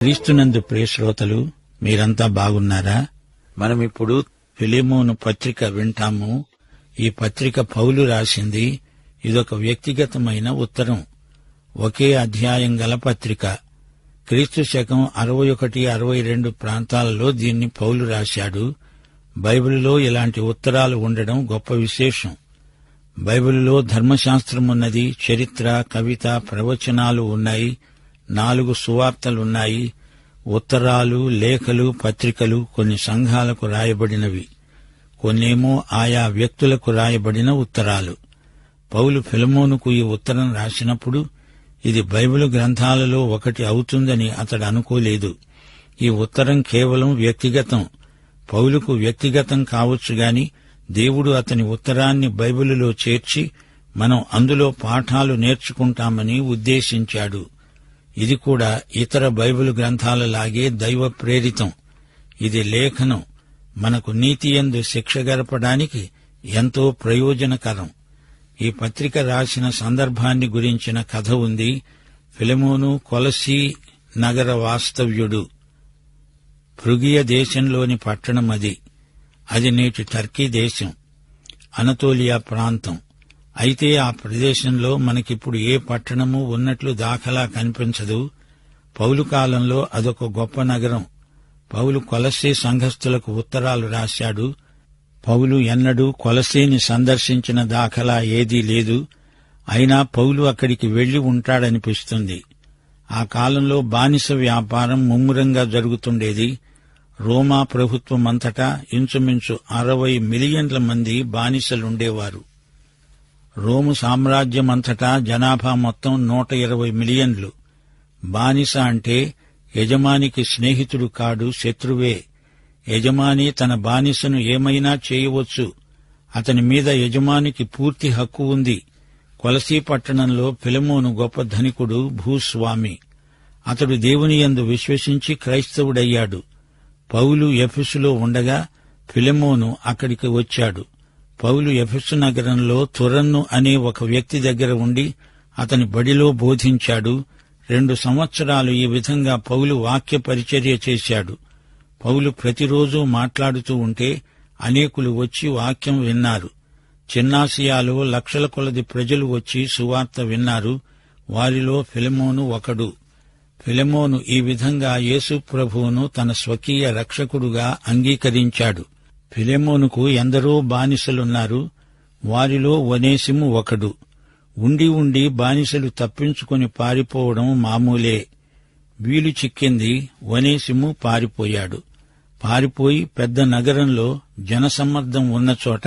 క్రీస్తునందు ప్రియ శ్రోతలు, మీరంతా బాగున్నారా? మనమిప్పుడు ఫిలెమోను పత్రిక వింటాము. ఈ పత్రిక పౌలు రాసింది. ఇదొక వ్యక్తిగతమైన ఉత్తరం. ఒకే అధ్యాయం గల పత్రిక. క్రీస్తు శకం 61-62 ప్రాంతాలలో దీన్ని పౌలు రాశాడు. బైబిలులో ఇలాంటి ఉత్తరాలు ఉండడం గొప్ప విశేషం. బైబిలులో ధర్మశాస్త్రమున్నది, చరిత్ర, కవిత, ప్రవచనాలు ఉన్నాయి, 4 సువార్తలున్నాయి. ఉత్తరాలు, లేఖలు, పత్రికలు కొన్ని సంఘాలకు రాయబడినవి, కొన్నేమో ఆయా వ్యక్తులకు రాయబడిన ఉత్తరాలు. పౌలు ఫిలెమోనుకు ఈ ఉత్తరం రాసినప్పుడు ఇది బైబిలు గ్రంథాలలో ఒకటి అవుతుందని అతడు అనుకోలేదు. ఈ ఉత్తరం కేవలం వ్యక్తిగతం. పౌలుకు వ్యక్తిగతం కావచ్చు గాని దేవుడు అతని ఉత్తరాన్ని బైబిలులో చేర్చి మనం అందులో పాఠాలు నేర్చుకుంటామని ఉద్దేశించాడు. ఇది కూడా ఇతర బైబిలు గ్రంథాలలాగే దైవ ప్రేరితం. ఇది లేఖనం. మనకు నీతియందు శిక్ష గరపడానికి ఎంతో ప్రయోజనకరం. ఈ పత్రిక రాసిన సందర్భాన్ని గురించిన కథ ఉంది. ఫిలెమోను కొలసీ నగర వాస్తవ్యుడు. ఫ్రుగియ దేశంలోని పట్టణం అది. అది నేటి టర్కీ దేశం, అనతోలియా ప్రాంతం. అయితే ఆ ప్రదేశంలో మనకిప్పుడు ఏ పట్టణము ఉన్నట్లు దాఖలా కనిపించదు. పౌలు కాలంలో అదొక గొప్ప నగరం. పౌలు కొలస్సీ సంఘస్థులకు ఉత్తరాలు రాశాడు. పౌలు ఎన్నడూ కొలస్సీని సందర్శించిన దాఖలా ఏదీ లేదు. అయినా పౌలు అక్కడికి వెళ్లి ఉంటాడనిపిస్తుంది. ఆ కాలంలో బానిస వ్యాపారం ముమ్మరంగా జరుగుతుండేది. రోమా ప్రభుత్వమంతటా ఇంచుమించు 60 మిలియన్ల మంది బానిసలుండేవారు. రోము సామ్రాజ్యమంతటా జనాభా మొత్తం 120 మిలియన్లు. బానిస అంటే యజమానికి స్నేహితుడు కాడు, శత్రువే. యజమాని తన బానిసను ఏమైనా చేయవచ్చు. అతని మీద యజమానికి పూర్తి హక్కు ఉంది. కొలసీ పట్టణంలో ఫిలెమోను గొప్ప ధనికుడు, భూస్వామి. అతడు దేవుని యందు విశ్వసించి క్రైస్తవుడయ్యాడు. పౌలు ఎఫెసులో ఉండగా ఫిలెమోను అక్కడికి వచ్చాడు. పౌలు ఎఫెసు నగరంలో తురన్ను అనే ఒక వ్యక్తి దగ్గర ఉండి అతని బడిలో బోధించాడు. 2 సంవత్సరాలు ఈ విధంగా పౌలు వాక్య పరిచర్య చేశాడు. పౌలు ప్రతిరోజూ మాట్లాడుతూ ఉంటే అనేకులు వచ్చి వాక్యం విన్నారు. చిన్నాసియాలో లక్షల కొలది ప్రజలు వచ్చి సువార్త విన్నారు. వారిలో ఫిలెమోను ఒకడు. ఫిలెమోను ఈ విధంగా యేసు ప్రభువును తన స్వకీయ రక్షకుడుగా అంగీకరించాడు. ఫిలెమోనుకు ఎందరో బానిసలున్నారు. వారిలో ఒనేసిము ఒకడు. ఉండి ఉండి బానిసలు తప్పించుకుని పారిపోవడం మామూలే. వీలు చిక్కింది. ఒనేసిము పారిపోయాడు. పారిపోయి పెద్ద నగరంలో జనసమ్మర్దం ఉన్నచోట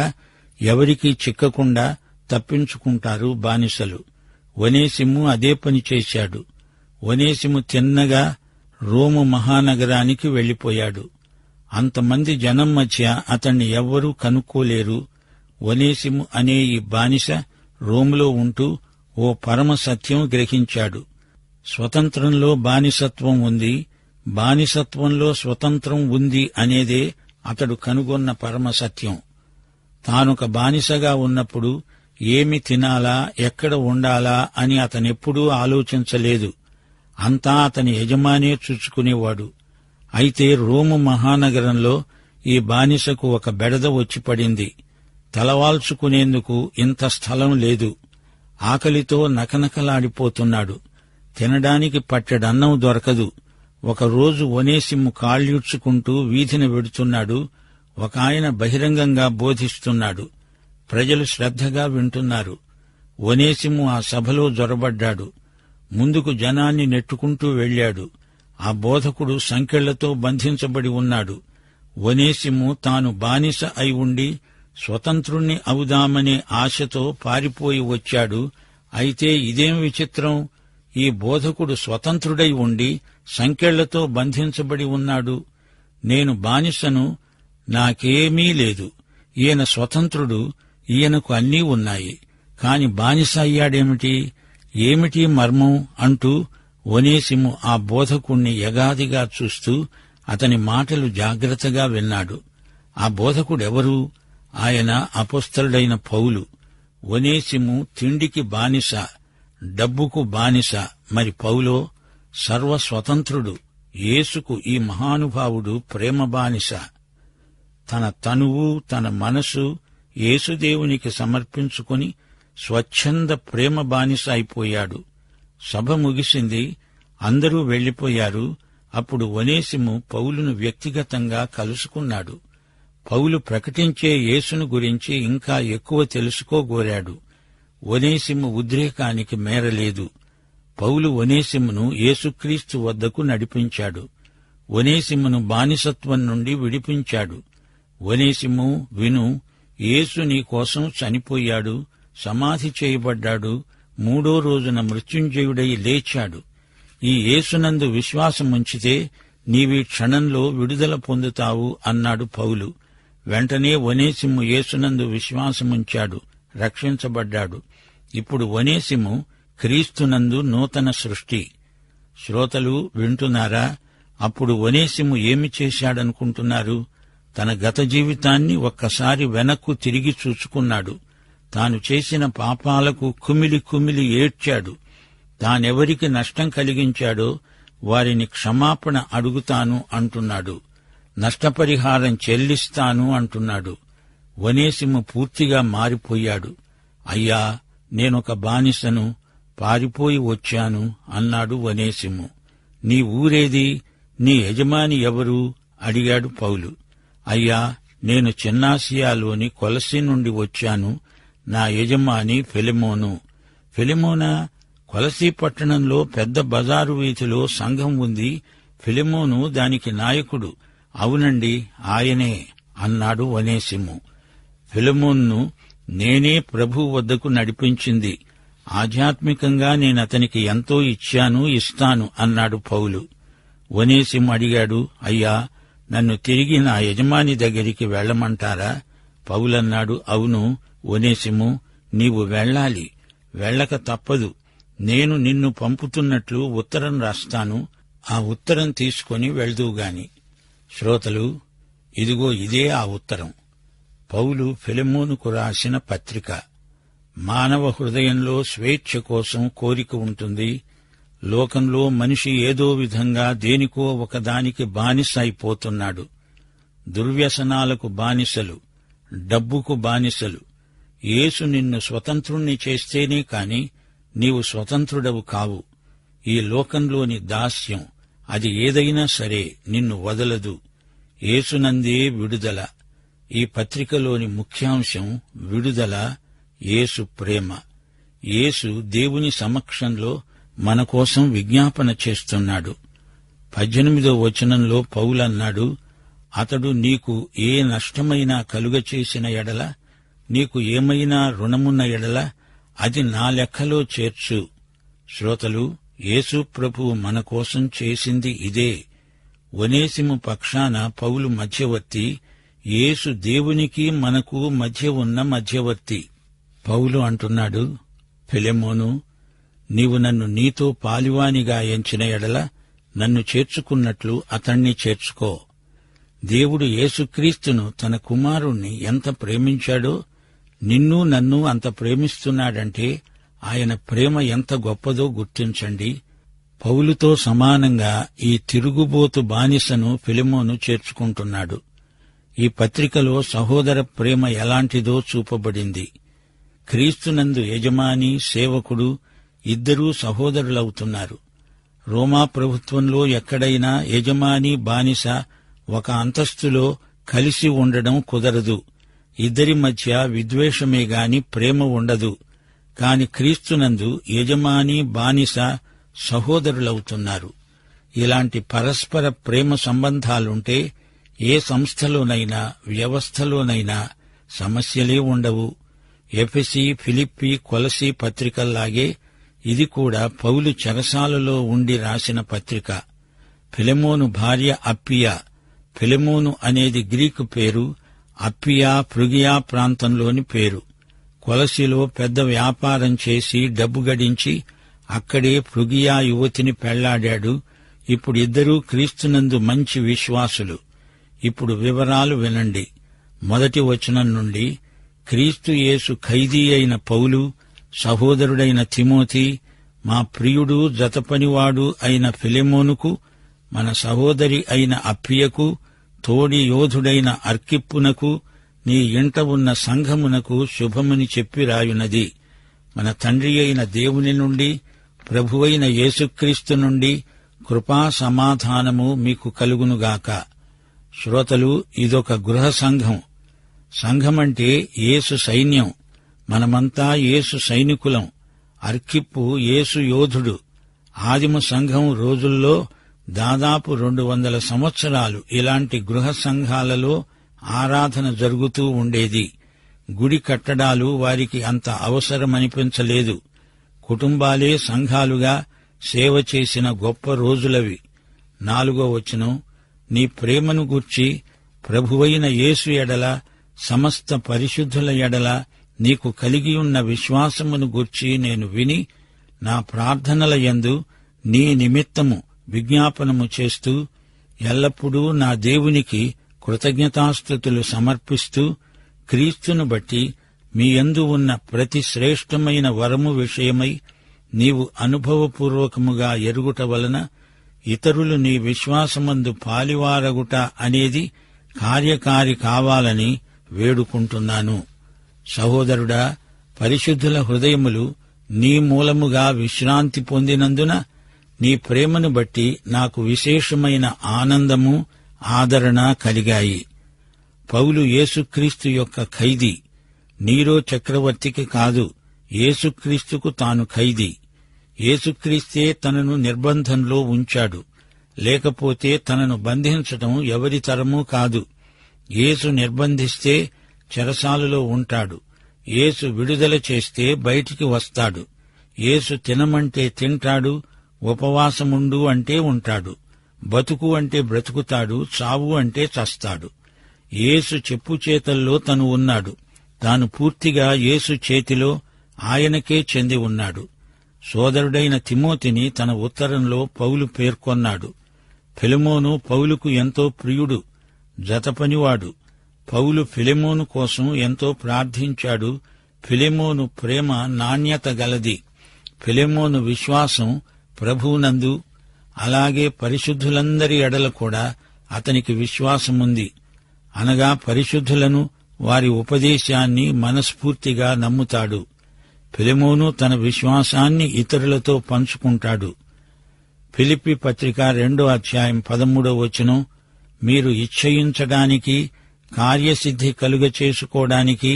ఎవరికీ చిక్కకుండా తప్పించుకుంటారు బానిసలు. ఒనేసిము అదే పని చేశాడు. ఒనేసిము తిన్నగా రోము మహానగరానికి వెళ్లిపోయాడు. అంతమంది జనం మధ్య అతన్ని ఎవ్వరూ కనుక్కోలేరు. ఒనేసిము అనే ఈ బానిస రోములో ఉంటూ ఓ పరమ సత్యం గ్రహించాడు. స్వతంత్రంలో బానిసత్వం ఉంది, బానిసత్వంలో స్వతంత్రం ఉంది అనేదే అతడు కనుగొన్న పరమ సత్యం. తానొక బానిసగా ఉన్నప్పుడు ఏమి తినాలా, ఎక్కడ ఉండాలా అని అతనెప్పుడూ ఆలోచించలేదు. అంతా అతని యజమానే చూచుకునేవాడు. అయితే రోము మహానగరంలో ఈ బానిసకు ఒక బెడద వచ్చి పడింది. తలవాల్చుకునేందుకు ఇంత స్థలం లేదు. ఆకలితో నకనకలాడిపోతున్నాడు. తినడానికి పట్టెడన్నం దొరకదు. ఒకరోజు ఒనేసిము కాళ్యూడ్చుకుంటూ వీధిని వెడుతున్నాడు. ఒకాయన బహిరంగంగా బోధిస్తున్నాడు. ప్రజలు శ్రద్ధగా వింటున్నారు. ఒనేసిము ఆ సభలో జొరబడ్డాడు. ముందుకు జనాన్ని నెట్టుకుంటూ వెళ్లాడు. ఆ బోధకుడు సంకెళ్లతో బంధించబడి ఉన్నాడు. ఒనేసిము తాను బానిస అయి ఉండి స్వతంత్రుణ్ణి అవుదామనే ఆశతో పారిపోయి వచ్చాడు. అయితే ఇదేం విచిత్రం! ఈ బోధకుడు స్వతంత్రుడై ఉండి సంకెళ్లతో బంధించబడి ఉన్నాడు. నేను బానిసను, నాకేమీ లేదు. ఈయన స్వతంత్రుడు, ఈయనకు అన్నీ ఉన్నాయి. కాని బానిస అయ్యాడేమిటి? ఏమిటి మర్మం అంటూ ఒనేసిము ఆ బోధకుణ్ణి యగాదిగా చూస్తూ అతని మాటలు జాగ్రత్తగా విన్నాడు. ఆ బోధకుడెవరు? ఆయన అపొస్తలుడైన పౌలు. ఒనేసిము తిండికి బానిస, డబ్బుకు బానిస. మరి పౌలో సర్వస్వతంత్రుడు. యేసుకు ఈ మహానుభావుడు ప్రేమ బానిస. తన తనువు, తన మనసు యేసుదేవునికి సమర్పించుకుని స్వచ్ఛంద ప్రేమ బానిస అయిపోయాడు. సభ ముగిసింది, అందరూ వెళ్లిపోయారు. అప్పుడు ఒనేసిము పౌలును వ్యక్తిగతంగా కలుసుకున్నాడు. పౌలు ప్రకటించే యేసును గురించి ఇంకా ఎక్కువ తెలుసుకోగోరాడు. ఒనేసిము ఉద్రేకానికి మేరలేదు. పౌలు ఒనేసిమును యేసుక్రీస్తు వద్దకు నడిపించాడు. ఒనేసిమును బానిసత్వం నుండి విడిపించాడు. ఒనేసిము, విను, యేసు నీ కోసం చనిపోయాడు, సమాధి చేయబడ్డాడు, 3వ రోజున మృత్యుంజయుడై లేచాడు. ఈ యేసునందు విశ్వాసముంచితే నీవీ క్షణంలో విడుదల పొందుతావు అన్నాడు పౌలు. వెంటనే ఒనేసిము యేసునందు విశ్వాసముంచాడు, రక్షించబడ్డాడు. ఇప్పుడు ఒనేసిము క్రీస్తునందు నూతన సృష్టి. శ్రోతలు వింటున్నారా? అప్పుడు ఒనేసిము ఏమి చేశాడనుకుంటున్నారు? తన గత జీవితాన్ని ఒక్కసారి వెనక్కు తిరిగి చూసుకున్నాడు. తాను చేసిన పాపాలకు కుమిలి కుమిలి ఏడ్చాడు. తానెవరికి నష్టం కలిగించాడో వారిని క్షమాపణ అడుగుతాను అంటున్నాడు. నష్టపరిహారం చెల్లిస్తాను అంటున్నాడు. ఒనేసిము పూర్తిగా మారిపోయాడు. అయ్యా, నేనొక బానిసను, పారిపోయి వచ్చాను అన్నాడు ఒనేసిము. నీ ఊరేది? నీ యజమాని ఎవరు? అడిగాడు పౌలు. అయ్యా, నేను చిన్నాసియాలోని కొలసి నుండి వచ్చాను. నా యజమాని ఫిలెమోను. ఫిలెమోనా? కొలసి పట్టణంలో పెద్ద బజారు వీధిలో సంఘం ఉంది. ఫిలెమోను దానికి నాయకుడు. అవునండి, ఆయనే అన్నాడు ఒనేసిము. ఫిలెమోన్ను నేనే ప్రభు వద్దకు నడిపించింది. ఆధ్యాత్మికంగా నేనతనికి ఎంతో ఇచ్చాను, ఇస్తాను అన్నాడు పౌలు. ఒనేసిము అడిగాడు, అయ్యా, నన్ను తిరిగి నా యజమాని దగ్గరికి వెళ్లమంటారా? పౌలన్నాడు, అవును ఒనేసిము, నీవు వెళ్ళాలి, వెళ్ళక తప్పదు. నేను నిన్ను పంపుతున్నట్లు ఉత్తరం రాస్తాను. ఆ ఉత్తరం తీసుకుని వెళ్దువుగాని. శ్రోతలు, ఇదిగో ఇదే ఆ ఉత్తరం. పౌలు ఫిలెమోనుకు రాసిన పత్రిక. మానవ హృదయంలో స్వేచ్ఛ కోసం కోరిక ఉంటుంది. లోకంలో మనిషి ఏదో విధంగా దేనికో ఒకదానికి బానిస అయిపోతున్నాడు. దుర్వ్యసనాలకు బానిసలు, డబ్బుకు బానిసలు. యేసు నిన్ను స్వతంత్రుణ్ణి చేస్తేనే కాని నీవు స్వతంత్రుడవు కావు. ఈ లోకంలోని దాస్యం, అది ఏదైనా సరే నిన్ను వదలదు. యేసునందే విడుదల. ఈ పత్రికలోని ముఖ్యాంశం విడుదల, యేసు ప్రేమ. యేసు దేవుని సమక్షంలో మన కోసం విజ్ఞాపన చేస్తున్నాడు. 18వ వచనంలో పౌలన్నాడు, అతడు నీకు ఏ నష్టమైనా కలుగచేసిన ఎడల, నీకు ఏమైనా రుణమున్న ఎడల అది నా లెక్కలో చేర్చు. శ్రోతలు, యేసు ప్రభువు మన కోసం చేసింది ఇదే. ఒనేసిము పక్షాన పౌలు మధ్యవర్తి. యేసు దేవునికి మనకు మధ్య ఉన్న మధ్యవర్తి. పౌలు అంటున్నాడు, ఫిలెమోను, నీవు నన్ను నీతో పాలివానిగా ఎంచిన ఎడల నన్ను చేర్చుకున్నట్లు అతణ్ణి చేర్చుకో. దేవుడు యేసుక్రీస్తును తన కుమారుణ్ణి ఎంత ప్రేమించాడో నిన్ను నన్ను అంత ప్రేమిస్తున్నాడంటే ఆయన ప్రేమ ఎంత గొప్పదో గుర్తించండి. పౌలుతో సమానంగా ఈ తిరుగుబోతు బానిసను ఫిలెమోను చేర్చుకుంటున్నాడు. ఈ పత్రికలో సహోదర ప్రేమ ఎలాంటిదో చూపబడింది. క్రీస్తునందు యజమాని, సేవకుడు ఇద్దరూ సహోదరులవుతున్నారు. రోమా ప్రభుత్వంలో ఎక్కడైనా యజమాని, బానిస ఒక అంతస్తులో కలిసి ఉండడం కుదరదు. ఇద్దరి మధ్య విద్వేషమే గాని ప్రేమ ఉండదు. కాని క్రీస్తునందు యజమాని, బానిస సహోదరులవుతున్నారు. ఇలాంటి పరస్పర ప్రేమ సంబంధాలుంటే ఏ సంస్థలోనైనా, వ్యవస్థలోనైనా సమస్యలే ఉండవు. ఎఫెసీ, ఫిలిప్పీ, కొలసీ పత్రికల్లాగే ఇది కూడా పౌలు చెరసాలలో ఉండి రాసిన పత్రిక. ఫిలెమోను భార్య అప్పియా. ఫిలెమోను అనేది గ్రీకు పేరు, అప్పియా ఫ్రుగియా ప్రాంతంలోని పేరు. కొలసిలో పెద్ద వ్యాపారం చేసి డబ్బు గడించి అక్కడే ఫ్రుగియా యువతిని పెళ్లాడాడు. ఇప్పుడు ఇద్దరూ క్రీస్తునందు మంచి విశ్వాసులు. ఇప్పుడు వివరాలు వినండి. 1వ వచనం నుండి, క్రీస్తు యేసు ఖైదీ అయిన పౌలు, సహోదరుడైన తిమోతి, మా ప్రియుడు జతపనివాడు అయిన ఫిలెమోనుకు మన సహోదరి అయిన అప్పియకు, తోడి యోధుడైన అర్కిప్పునకు, నీ ఇంట ఉన్న సంఘమునకు శుభముని చెప్పి రాయున్నది. మన తండ్రి అయిన దేవుని నుండి, ప్రభువైన యేసుక్రీస్తు నుండి కృపా సమాధానము మీకు కలుగునుగాక. శ్రోతలు, ఇదొక గృహ సంఘం. సంఘమంటే యేసు సైన్యం. మనమంతా యేసు సైనికులం. అర్కిప్పు యేసు యోధుడు. ఆదిమ సంఘం రోజుల్లో దాదాపు 200 సంవత్సరాలు ఇలాంటి గృహ సంఘాలలో ఆరాధన జరుగుతూ ఉండేది. గుడి కట్టడాలు వారికి అంత అవసరమనిపించలేదు. కుటుంబాలే సంఘాలుగా సేవ చేసిన గొప్ప రోజులవి. 4వ వచనం, నీ ప్రేమను గూర్చి ప్రభువైన యేసు ఎడల, సమస్త పరిశుద్ధుల ఎడల నీకు కలిగియున్న విశ్వాసమును గూర్చి నేను విని, నా ప్రార్థనల యందు నీ నిమిత్తము విజ్ఞాపనము చేస్తూ, ఎల్లప్పుడూ నా దేవునికి కృతజ్ఞతాస్తుతులు సమర్పిస్తూ, క్రీస్తును బట్టి మీ యందు ఉన్న ప్రతి శ్రేష్టమైన వరము విషయమై నీవు అనుభవపూర్వకముగా ఎరుగుట వలన ఇతరులు నీ విశ్వాసమందు పాలివారగుట అనేది కార్యకారి కావాలని వేడుకుంటున్నాను. సహోదరుడా, పరిశుద్ధుల హృదయములు నీ మూలముగా విశ్రాంతి పొందినందున నీ ప్రేమను బట్టి నాకు విశేషమైన ఆనందము, ఆదరణ కలిగాయి. పౌలు యేసుక్రీస్తు యొక్క ఖైదీ. నీరో చక్రవర్తికి కాదు, యేసుక్రీస్తుకు తాను ఖైదీ. యేసుక్రీస్తే తనను నిర్బంధంలో ఉంచాడు. లేకపోతే తనను బంధించటం ఎవరి తరమూ కాదు. యేసు నిర్బంధిస్తే చెరసాలలో ఉంటాడు. యేసు విడుదల చేస్తే బయటికి వస్తాడు. యేసు తినమంటే తింటాడు, ఉపవాసముండు అంటే ఉంటాడు, బతుకు అంటే బ్రతుకుతాడు, చావు అంటే చస్తాడు. యేసు చెప్పుచేతల్లో తను ఉన్నాడు. తాను పూర్తిగా యేసు చేతిలో, ఆయనకే చెంది ఉన్నాడు. సోదరుడైన తిమోతిని తన ఉత్తరంలో పౌలు పేర్కొన్నాడు. ఫిలెమోను పౌలుకు ఎంతో ప్రియుడు, జతపనివాడు. పౌలు ఫిలెమోను కోసం ఎంతో ప్రార్థించాడు. ఫిలెమోను ప్రేమ నాణ్యత గలది. ఫిలెమోను విశ్వాసం ప్రభువునందు, అలాగే పరిశుద్ధులందరి ఎడల కూడా అతనికి విశ్వాసముంది. అనగా పరిశుద్ధులను, వారి ఉపదేశాన్ని మనస్ఫూర్తిగా నమ్ముతాడు. ఫిలెమోను తన విశ్వాసాన్ని ఇతరులతో పంచుకుంటాడు. ఫిలిప్పీ పత్రిక 2వ అధ్యాయం 13వ వచనం, మీరు ఇచ్చయించడానికి, కార్యసిద్ధి కలుగ చేసుకోవడానికి,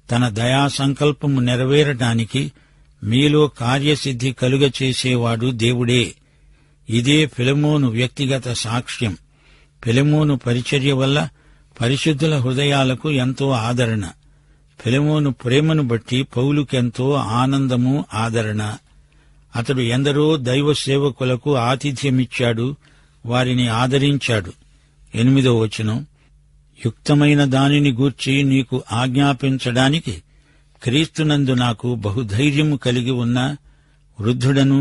తన దయా సంకల్పము నెరవేరడానికి మీలో కార్యసిద్ధి కలుగ చేసేవాడు దేవుడే. ఇదే ఫిలెమోను వ్యక్తిగత సాక్ష్యం. ఫిలెమోను పరిచర్య వల్ల పరిశుద్ధుల హృదయాలకు ఎంతో ఆదరణ. ఫిలెమోను ప్రేమను బట్టి పౌలుకెంతో ఆనందము, ఆదరణ. అతడు ఎందరో దైవ సేవకులకు ఆతిథ్యమిచ్చాడు, వారిని ఆదరించాడు. 8వ వచనం, యుక్తమైన దానిని గూర్చి నీకు ఆజ్ఞాపించడానికి క్రీస్తునందు నాకు బహుధైర్యము కలిగి ఉన్న వృద్ధుడను,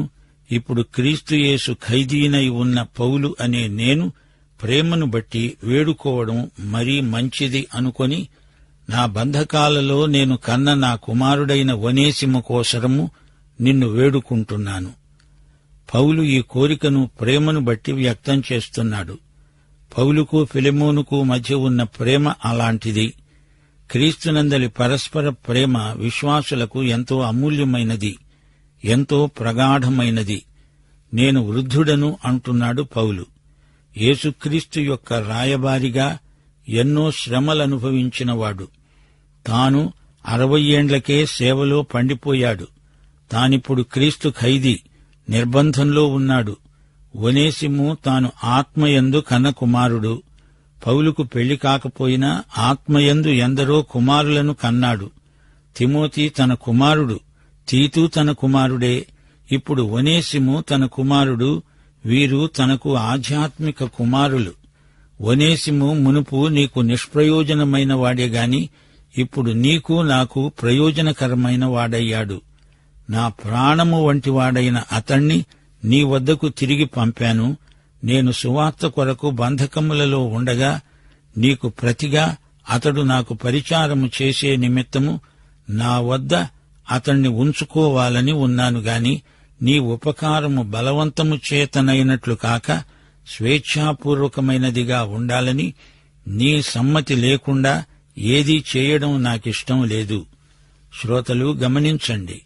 ఇప్పుడు క్రీస్తు యేసు ఖైదీనై ఉన్న పౌలు అనే నేను ప్రేమను బట్టి వేడుకోవడం మరీ మంచిది అనుకొని, నా బంధకాలలో నేను కన్న నా కుమారుడైన ఒనేసిము కోసరము నిన్ను వేడుకుంటున్నాను. పౌలు ఈ కోరికను ప్రేమను బట్టి వ్యక్తం చేస్తున్నాడు. పౌలుకు ఫిలెమోనుకు మధ్య ఉన్న ప్రేమ అలాంటిది. క్రీస్తునందలి పరస్పర ప్రేమ విశ్వాసులకు ఎంతో అమూల్యమైనది, ఎంతో ప్రగాఢమైనది. నేను వృద్ధుడను అంటున్నాడు పౌలు. యేసుక్రీస్తు యొక్క రాయబారిగా ఎన్నో శ్రమలనుభవించినవాడు. తాను 60 ఏండ్లకే సేవలో పండిపోయాడు. తానిప్పుడు క్రీస్తు ఖైదీ, నిర్బంధంలో ఉన్నాడు. ఒనేసిము తాను ఆత్మయందు కన్న కుమారుడు. పౌలుకు పెళ్లి కాకపోయినా ఆత్మయందు ఎందరో కుమారులను కన్నాడు. తిమోతి తన కుమారుడు, తీతు తన కుమారుడే. ఇప్పుడు ఒనేసిము తన కుమారుడు. వీరు తనకు ఆధ్యాత్మిక కుమారులు. ఒనేసిము మునుపు నీకు నిష్ప్రయోజనమైన వాడేగాని ఇప్పుడు నీకు నాకు ప్రయోజనకరమైన వాడయ్యాడు. నా ప్రాణము వంటి వాడైన అతణ్ణి నీ వద్దకు తిరిగి పంపాను. నేను సువార్త కొరకు బంధకములలో ఉండగా నీకు ప్రతిగా అతడు నాకు పరిచారము చేసే నిమిత్తము నా వద్ద అతణ్ణి ఉంచుకోవాలని ఉన్నాను గాని నీ ఉపకారము బలవంతము చేతనైనట్లు కాక స్వేచ్ఛాపూర్వకమైనదిగా ఉండాలని, నీ సమ్మతి లేకుండా ఏదీ చేయడం నాకిష్టం లేదు. శ్రోతలు గమనించండి,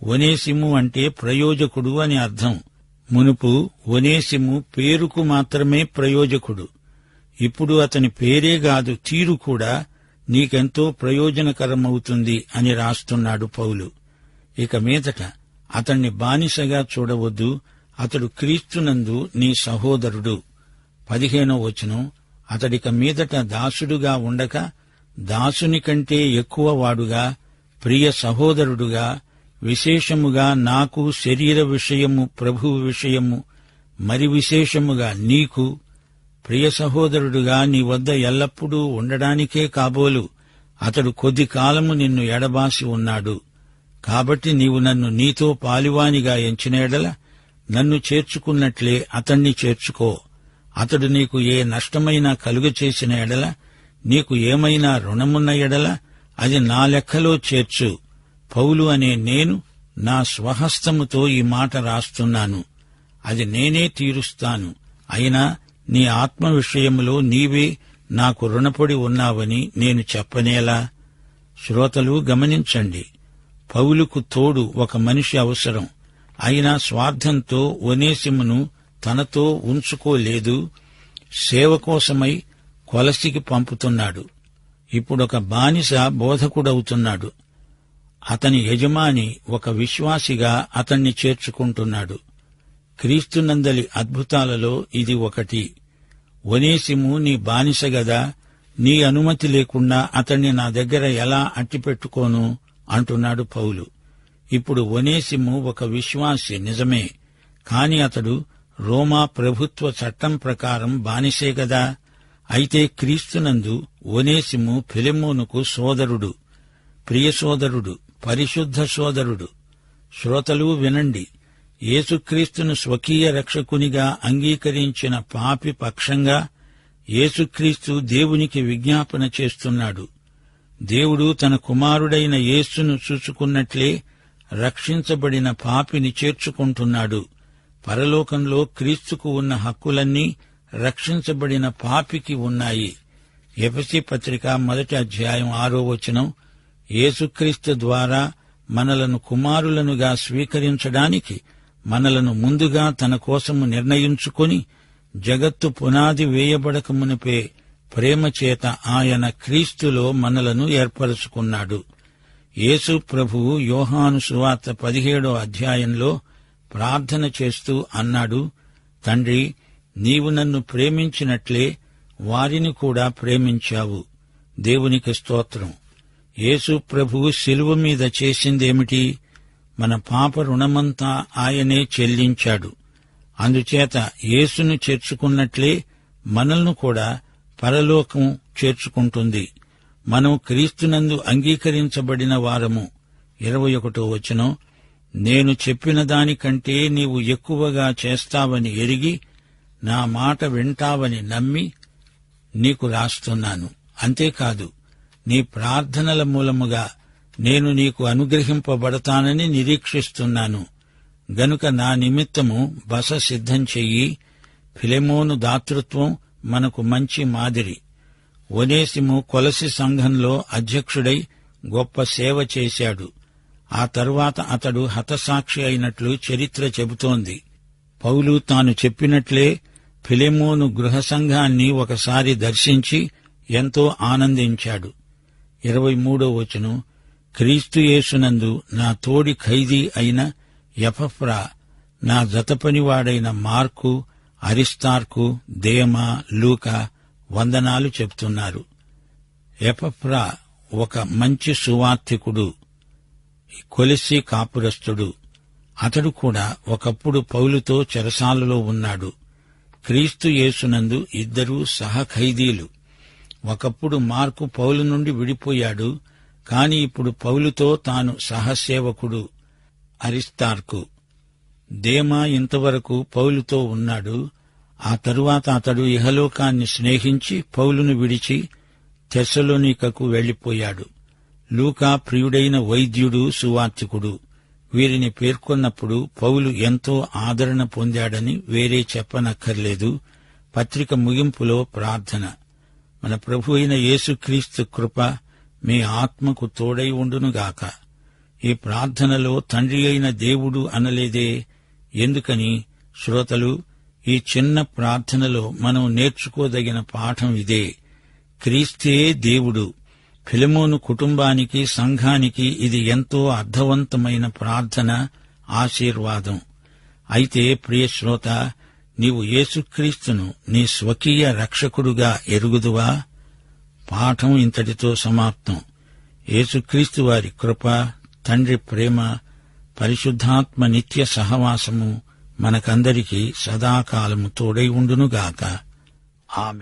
ఒనేసిము అంటే ప్రయోజకుడు అని అర్థం. మునుపు ఒనేసిము పేరుకు మాత్రమే ప్రయోజకుడు. ఇప్పుడు అతని పేరే కాదు, తీరు కూడా నీకెంతో ప్రయోజనకరమవుతుంది అని రాస్తున్నాడు పౌలు. ఇక మీదట అతన్ని బానిసగా చూడవద్దు, అతడు క్రీస్తునందు నీ సహోదరుడు. 15వ వచనం, అతడిక మీదట దాసుడుగా ఉండక దాసుని కంటే ఎక్కువ వాడుగా, ప్రియ సహోదరుడుగా, విశేషముగా నాకు శరీర విషయము, ప్రభువు విషయము, మరి విశేషముగా నీకు ప్రియ సహోదరుడుగా నీ వద్ద ఎల్లప్పుడూ ఉండడానికే కాబోలు అతడు కొద్ది కాలము నిన్ను ఎడబాసి ఉన్నాడు. కాబట్టి నీవు నన్ను నీతో పాలివానిగా ఎంచిన ఎడల నన్ను చేర్చుకున్నట్లే అతణ్ణి చేర్చుకో. అతడు నీకు ఏ నష్టమైనా కలుగచేసిన ఎడల, నీకు ఏమైనా రుణమున్న ఎడల అది నా లెక్కలో చేర్చు. పౌలు అనే నేను నా స్వహస్తముతో ఈ మాట రాస్తున్నాను, అది నేనే తీరుస్తాను. అయినా నీ ఆత్మ విషయములో నీవే నాకు రుణపడి ఉన్నావని నేను చెప్పనేలా? శ్రోతలు గమనించండి, పౌలుకు తోడు ఒక మనిషి అవసరం. అయినా స్వార్థంతో ఒనేసిమును తనతో ఉంచుకోలేదు. సేవ కోసమై కొలసికి పంపుతున్నాడు. ఇప్పుడొక బానిస బోధకుడవుతున్నాడు. అతని యజమాని ఒక విశ్వాసిగా అతణ్ణి చేర్చుకుంటున్నాడు. క్రీస్తునందలి అద్భుతాలలో ఇది ఒకటి. ఒనేసిము నీ బానిస గదా, నీ అనుమతి లేకుండా అతణ్ణి నా దగ్గర ఎలా అట్టిపెట్టుకోను అంటున్నాడు పౌలు. ఇప్పుడు ఒనేసిము ఒక విశ్వాసి నిజమే, కాని అతడు రోమా ప్రభుత్వ చట్టం ప్రకారం బానిసే గదా. అయితే క్రీస్తునందు ఒనేసిము ఫిలెమోనుకు సోదరుడు, ప్రియ సోదరుడు, పరిశుద్ధ సోదరుడు. శ్రోతలు వినండి, యేసుక్రీస్తును స్వకీయ రక్షకునిగా అంగీకరించిన పాపి పక్షంగా యేసుక్రీస్తు దేవునికి విజ్ఞాపన చేస్తున్నాడు. దేవుడు తన కుమారుడైన యేసును చూచుకున్నట్లే రక్షించబడిన పాపిని చేర్చుకుంటున్నాడు. పరలోకంలో క్రీస్తుకు ఉన్న హక్కులన్నీ రక్షించబడిన పాపికి ఉన్నాయి. ఎఫెసీ పత్రిక 1:6 యేసుక్రీస్తు ద్వారా మనలను కుమారులనుగా స్వీకరించడానికి మనలను ముందుగా తన కోసము నిర్ణయించుకొని జగత్తు పునాది వేయబడకమునుపే ప్రేమ చేత ఆయన క్రీస్తులో మనలను ఏర్పరచుకున్నాడు. యేసు ప్రభువు యోహాను సువార్త 17 ప్రార్థన చేస్తూ అన్నాడు, తండ్రి, నీవు నన్ను ప్రేమించినట్లే వారిని కూడా ప్రేమించావు. దేవునికి స్తోత్రం. యేసు ప్రభువు శిలువ మీద చేసిందేమిటి? మన పాప రుణమంతా ఆయనే చెల్లించాడు. అందుచేత యేసును చేర్చుకున్నట్లే మనల్ని కూడా పరలోకం చేర్చుకుంటుంది. మనం క్రీస్తునందు అంగీకరించబడిన వారము. 21వ వచనం, నేను చెప్పిన దానికంటే నీవు ఎక్కువగా చేస్తావని ఎరిగి నా మాట వింటావని నమ్మి నీకు రాస్తున్నాను. అంతేకాదు, నీ ప్రార్థనల మూలముగా నేను నీకు అనుగ్రహింపబడతానని నిరీక్షిస్తున్నాను. గనుక నా నిమిత్తము బస సిద్ధం చెయ్యి. ఫిలెమోను దాతృత్వం మనకు మంచి మాదిరి. ఒనేసిము కొలసి సంఘంలో అధ్యక్షుడై గొప్ప సేవ చేశాడు. ఆ తరువాత అతడు హతసాక్షి అయినట్లు చరిత్ర చెబుతోంది. పౌలు తాను చెప్పినట్లే ఫిలెమోను గృహ సంఘాన్ని ఒకసారి దర్శించి ఎంతో ఆనందించాడు. 23వ వచనం, క్రీస్తు యేసునందు నా తోడి ఖైదీ అయిన ఎపఫ్రా, నా జతపనివాడైన మార్కు, అరిస్తార్కు, దేమా, లూకా వందనాలు చెప్తున్నారు. ఎపఫ్రా ఒక మంచి సువార్తికుడు, కొలెస్సీ కాపురస్తుడు. అతడు కూడా ఒకప్పుడు పౌలుతో చెరసాలలో ఉన్నాడు. క్రీస్తు యేసునందు ఇద్దరూ సహఖైదీలు. ఒకప్పుడు మార్కు పౌలు నుండి విడిపోయాడు, కాని ఇప్పుడు పౌలుతో తాను సహసేవకుడు. అరిస్తార్కు. దేమా ఇంతవరకు పౌలుతో ఉన్నాడు. ఆ తరువాత అతడు ఇహలోకాన్ని స్నేహించి పౌలును విడిచి తెస్సలోనికకు వెళ్లిపోయాడు. లూకా ప్రియుడైన వైద్యుడు, సువార్తికుడు. వీరిని పేర్కొన్నప్పుడు పౌలు ఎంతో ఆదరణ పొందాడని వేరే చెప్పనక్కర్లేదు. పత్రిక ముగింపులో ప్రార్థన. మన ప్రభు అయిన యేసుక్రీస్తు కృప మీ ఆత్మకు తోడై ఉండునుగాక. ఈ ప్రార్థనలో తండ్రి అయిన దేవుడు అనలేదే. ఎందుకని? శ్రోతలు, ఈ చిన్న ప్రార్థనలో మనం నేర్చుకోదగిన పాఠం ఇదే: క్రీస్తే దేవుడు. ఫిలెమోను కుటుంబానికి, సంఘానికి ఇది ఎంతో అర్థవంతమైన ప్రార్థన, ఆశీర్వాదం. అయితే ప్రియ శ్రోత, నీవు యేసుక్రీస్తును నీ స్వకీయ రక్షకుడుగా ఎరుగుదువా? పాఠం ఇంతటితో సమాప్తం. యేసుక్రీస్తు వారి కృప, తండ్రి ప్రేమ, పరిశుద్ధాత్మ నిత్య సహవాసము మనకందరికీ సదాకాలము తోడై ఉండునుగాక. ఆమేన్.